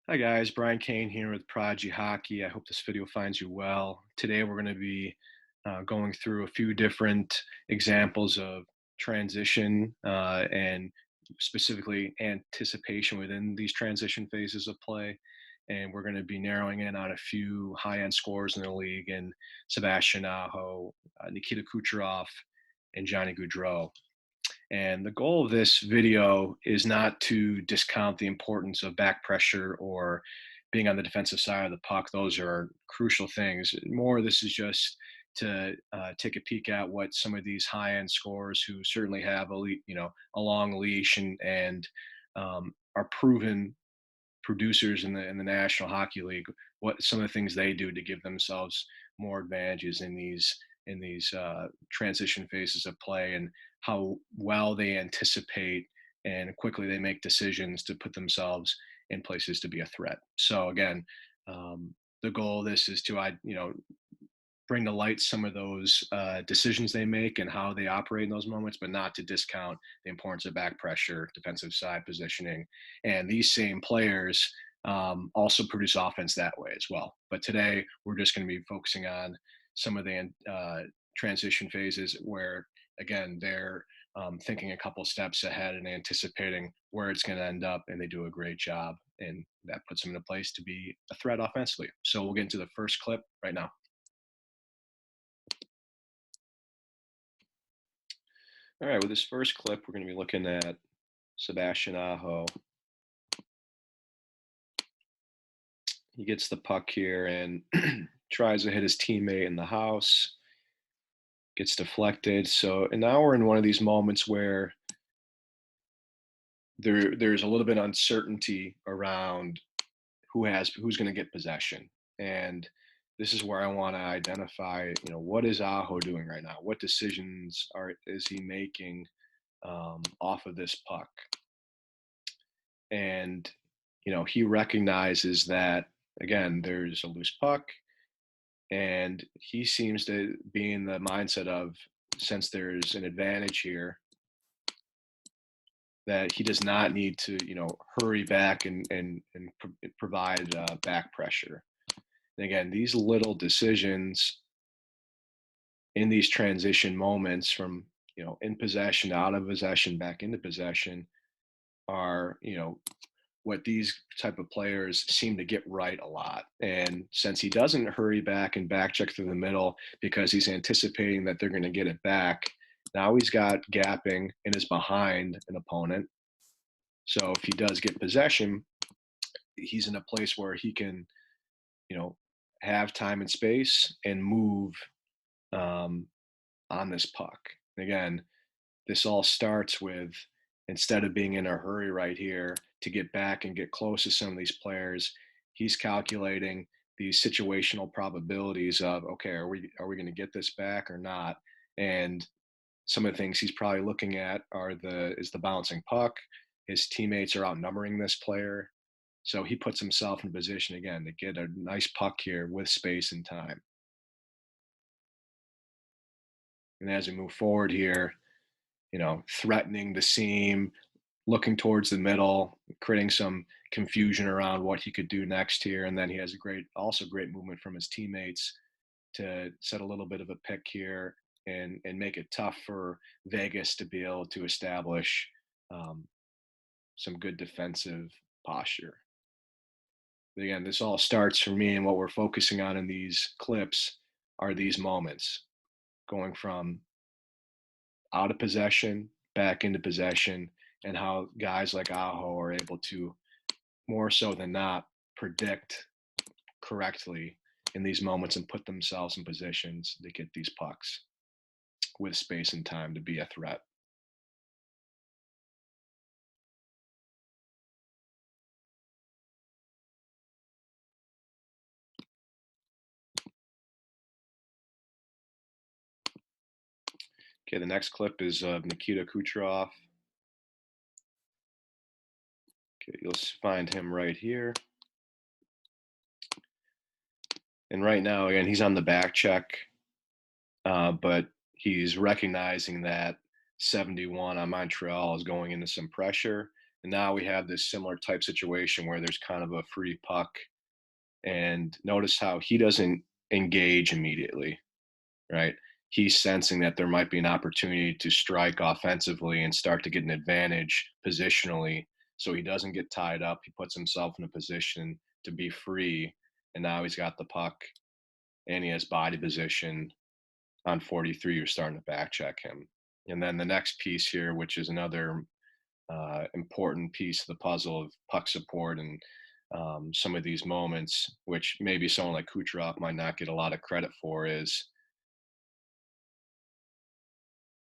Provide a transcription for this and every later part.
Hi guys, Brian Kane here with Prodigy Hockey. I hope this video finds you well. Today we're going to be going through a few different examples of transition and specifically anticipation within these transition phases of play. And we're going to be narrowing in on a few high-end scores in the league and Sebastian Aho, Nikita Kucherov, and Johnny Gaudreau. And the goal of this video is not to discount the importance of back pressure or being on the defensive side of the puck. Those are crucial things. More, this is just to take a peek at what some of these high-end scorers who certainly have a long leash and are proven producers in the National Hockey League, what some of the things they do to give themselves more advantages in these transition phases of play, and how well they anticipate and quickly they make decisions to put themselves in places to be a threat. So again, the goal of this is to bring to light some of those decisions they make and how they operate in those moments, but not to discount the importance of back pressure, defensive side positioning, and these same players also produce offense that way as well. But today we're just going to be focusing on some of the transition phases where, again, they're thinking a couple steps ahead and anticipating where it's going to end up, and they do a great job, and that puts them in a place to be a threat offensively. So we'll get into the first clip right now. All right, with this first clip, we're going to be looking at Sebastian Aho. He gets the puck here and tries to hit his teammate in the house, gets deflected. So, and now we're in one of these moments where there's a little bit of uncertainty around who's going to get possession. And this is where I want to identify, what is Aho doing right now? What decisions is he making off of this puck? And he recognizes that, again, there's a loose puck, and he seems to be in the mindset of, since there's an advantage here, that he does not need to hurry back and provide back pressure. And again, these little decisions in these transition moments from in possession, out of possession, back into possession are what these type of players seem to get right a lot. And since he doesn't hurry back and back check through the middle because he's anticipating that they're going to get it back, now he's got gapping and is behind an opponent. So if he does get possession, he's in a place where he can, have time and space and move on this puck. Again, this all starts with, instead of being in a hurry right here to get back and get close to some of these players, he's calculating these situational probabilities of, okay, are we going to get this back or not? And some of the things he's probably looking at is the bouncing puck. His teammates are outnumbering this player. So he puts himself in position again to get a nice puck here with space and time. And as we move forward here, threatening the seam, looking towards the middle, creating some confusion around what he could do next here. And then he has also great movement from his teammates to set a little bit of a pick here and make it tough for Vegas to be able to establish some good defensive posture. But again, this all starts for me, and what we're focusing on in these clips are these moments going from out of possession, back into possession, and how guys like Aho are able to, more so than not, predict correctly in these moments and put themselves in positions to get these pucks with space and time to be a threat. Okay, the next clip is of Nikita Kucherov. Okay, you'll find him right here. And right now, again, he's on the back check, but he's recognizing that 71 on Montreal is going into some pressure. And now we have this similar type situation where there's kind of a free puck. And notice how he doesn't engage immediately, right? He's sensing that there might be an opportunity to strike offensively and start to get an advantage positionally. So he doesn't get tied up. He puts himself in a position to be free. And now he's got the puck and he has body position on 43. You're starting to back check him. And then the next piece here, which is another important piece of the puzzle of puck support and some of these moments, which maybe someone like Kucherov might not get a lot of credit for, is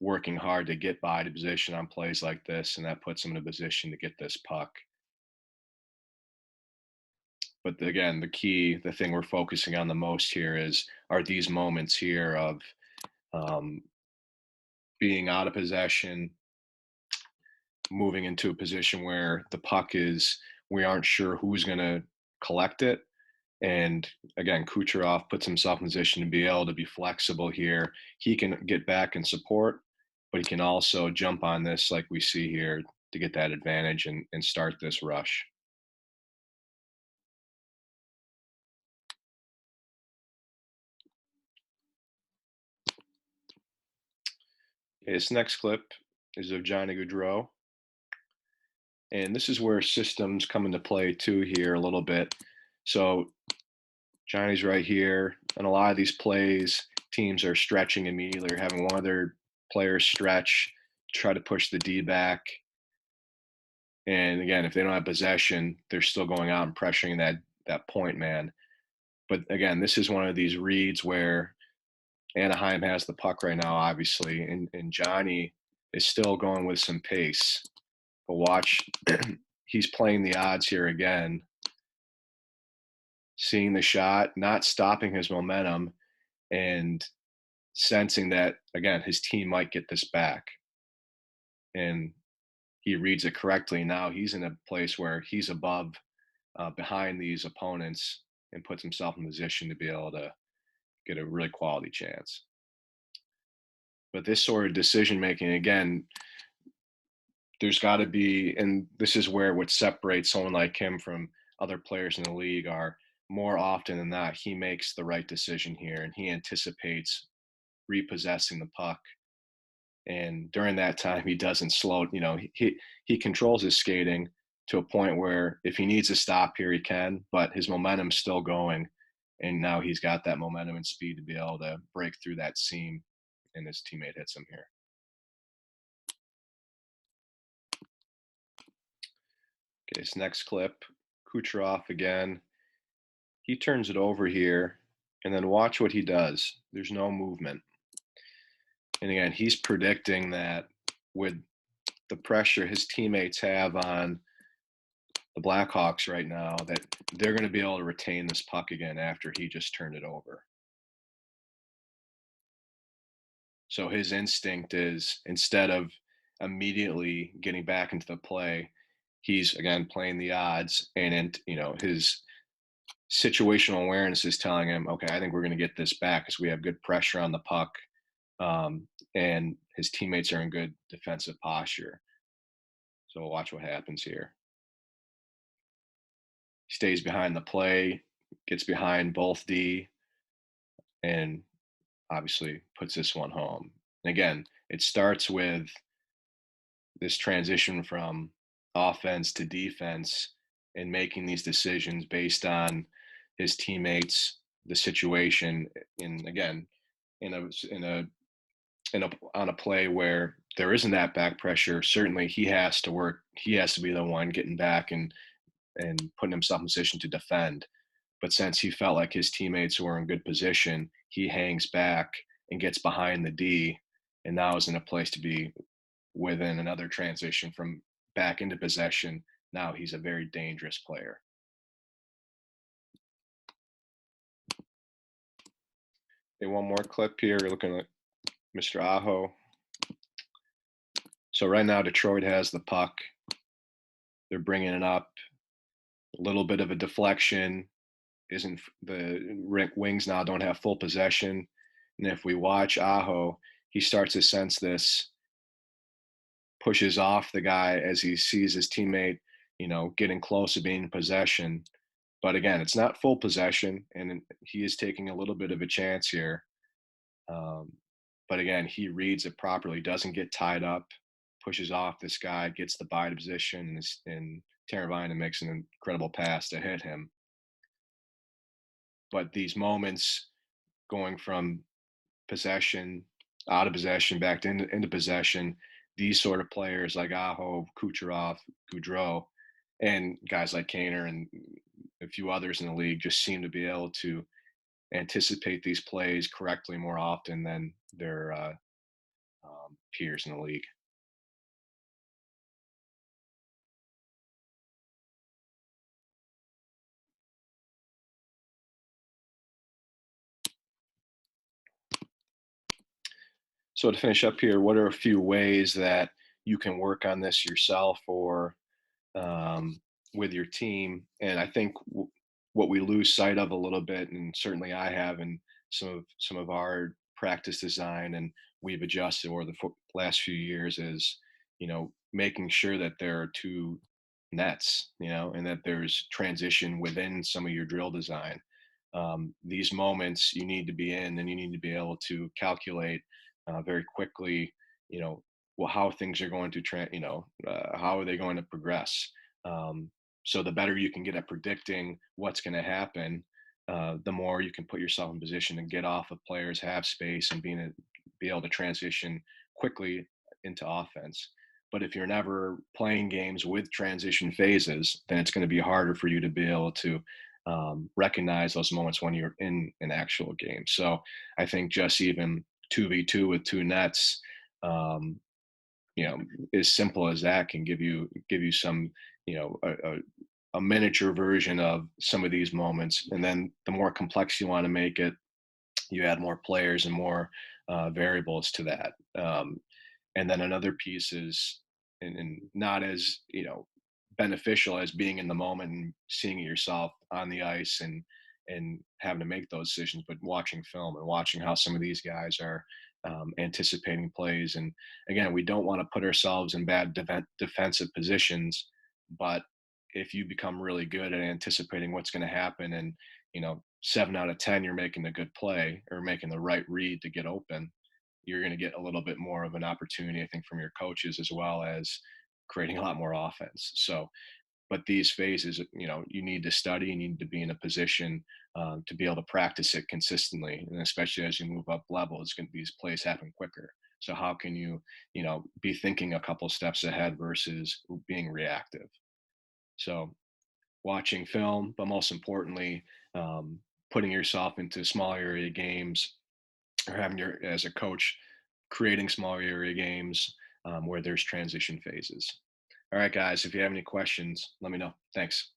working hard to get body position on plays like this, and that puts him in a position to get this puck. But again, the thing we're focusing on the most here are these moments here of um, being out of possession, moving into a position where the puck is, we aren't sure who's going to collect it. And again, Kucherov puts himself in position to be able to be flexible here. He can get back and support, but he can also jump on this like we see here to get that advantage and start this rush. Okay, this next clip is of Johnny Gaudreau. And this is where systems come into play too here a little bit. So Johnny's right here. And a lot of these plays, teams are stretching immediately or having one of their players stretch, try to push the D back. And again, if they don't have possession, they're still going out and pressuring that point man. But again, this is one of these reads where Anaheim has the puck right now, obviously, and Johnny is still going with some pace. But watch, he's playing the odds here again, seeing the shot, not stopping his momentum, and sensing that, again, his team might get this back. And he reads it correctly. Now he's in a place where he's above, behind these opponents and puts himself in position to be able to get a really quality chance. But this sort of decision making, again, there's got to be, and this is where what separates someone like him from other players in the league are more often than not, he makes the right decision here and he anticipates repossessing the puck. And during that time, he doesn't slow, he controls his skating to a point where if he needs to stop here, he can, but his momentum's still going. And now he's got that momentum and speed to be able to break through that seam, and his teammate hits him here. Okay, this next clip, Kucherov again. He turns it over here, and then watch what he does. There's no movement. And again, he's predicting that with the pressure his teammates have on the Blackhawks right now, that they're going to be able to retain this puck again after he just turned it over. So his instinct is, instead of immediately getting back into the play, he's again playing the odds, and his situational awareness is telling him, okay, I think we're going to get this back because we have good pressure on the puck, and his teammates are in good defensive posture. So we'll watch what happens here. He stays behind the play, gets behind both D, and obviously puts this one home. And again, it starts with this transition from offense to defense and making these decisions based on his teammates, the situation, and again, in a on a play where there isn't that back pressure, certainly he has to work. He has to be the one getting back and putting himself in position to defend. But since he felt like his teammates were in good position, he hangs back and gets behind the D, and now is in a place to be within another transition from back into possession. Now he's a very dangerous player. Okay, one more clip here. We're looking at Mr. Aho. So right now Detroit has the puck. They're bringing it up. A little bit of a deflection. Isn't the Wings now don't have full possession? And if we watch Aho, he starts to sense this, pushes off the guy as he sees his teammate, getting close to being in possession. But again, it's not full possession, and he is taking a little bit of a chance here. Um, but again, he reads it properly, doesn't get tied up, pushes off this guy, gets the body position, and Teravainen makes an incredible pass to hit him. But these moments going from possession, out of possession, back to into possession, these sort of players like Aho, Kucherov, Gaudreau, and guys like Kaner and a few others in the league just seem to be able to anticipate these plays correctly more often than their peers in the league. So to finish up here, what are a few ways that you can work on this yourself or with your team? And I think what we lose sight of a little bit, and certainly I have in some of our practice design, and we've adjusted over the last few years, is making sure that there are two nets, and that there's transition within some of your drill design. These moments you need to be in, and you need to be able to calculate very quickly, you know, well, how things are going to, how are they going to progress. Um, so the better you can get at predicting what's going to happen, the more you can put yourself in position to get off of players, have space, and be able to transition quickly into offense. But if you're never playing games with transition phases, then it's going to be harder for you to be able to recognize those moments when you're in an actual game. So I think just even 2v2 with two nets, um, as simple as that can give you some, a miniature version of some of these moments. And then the more complex you want to make it, you add more players and more variables to that. And then another piece is, and not as beneficial as being in the moment and seeing it yourself on the ice and having to make those decisions, but watching film and watching how some of these guys are anticipating plays. And again, we don't want to put ourselves in bad defensive positions, but if you become really good at anticipating what's going to happen, and 7 out of 10 you're making a good play or making the right read to get open, you're going to get a little bit more of an opportunity, I think, from your coaches, as well as creating a lot more offense. So, but these phases, you need to study, you need to be in a position to be able to practice it consistently, and especially as you move up level, it's going to, these plays happen quicker. So how can you, be thinking a couple steps ahead versus being reactive? So watching film, but most importantly, putting yourself into small area games, or having your, as a coach, creating small area games where there's transition phases. All right, guys, if you have any questions, let me know. Thanks.